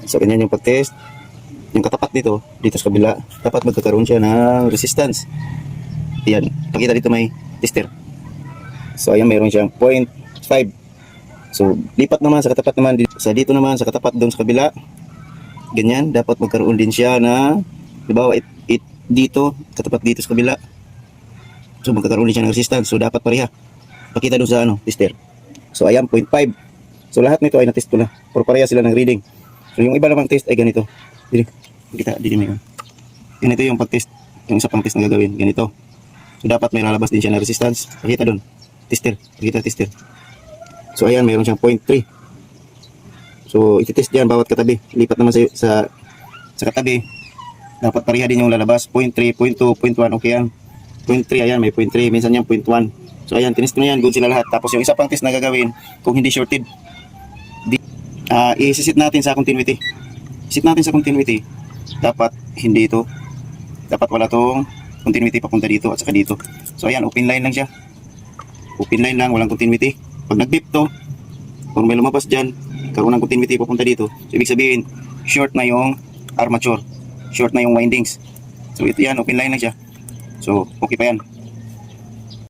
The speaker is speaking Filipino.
So ganyan yung pag-test. Yung katapat dito sa kabila, dapat magkakaroon siya ng resistance. Ayan, pakita dito may tester. So ayan, mayroon siyang 0.5. So lipat naman sa katapat naman, dito naman sa katapat doon sa kabila. Ganyan, dapat magkaroon din siya na, halimbawa dito, katapat dito sa kabila. So magkakaroon din siya ng resistance. So dapat pareha. Pakita doon sa tester. So ayan, 0.5. So lahat nito ay na-test ko na. Pero pareha sila ng reading. So yung iba namang test ay ganito. Dito may ganito yung pag-test. Yung isa pang test na gagawin, ganito. So dapat may lalabas din siya na resistance. Pakita doon. Tester. Pakita tester. So ayan, mayroon siyang 0.3. So iti-test diyan bawat katabi. Lipat naman sa katabi. Dapat pareha din yung lalabas. 0.3, 0.2, 0.1. Okay yan. 0.3, ayan, may 0.3. Minsan yan 0.1. So ayan, tinest ko na yan. Good sila lahat. Tapos yung isa pang test na gagawin, kung hindi shorted, i-sit natin sa continuity. Sit natin sa continuity. Dapat hindi ito. Dapat wala tong continuity papunta dito at saka dito. So ayan, open line lang siya. Open line lang, walang continuity. Pag nag-beep to, kung may lumabas dyan, karoon ng continuity papunta dito. So ibig sabihin, short na yung armature. Short na yung windings. So ito yan, open line lang siya. So okay pa yan.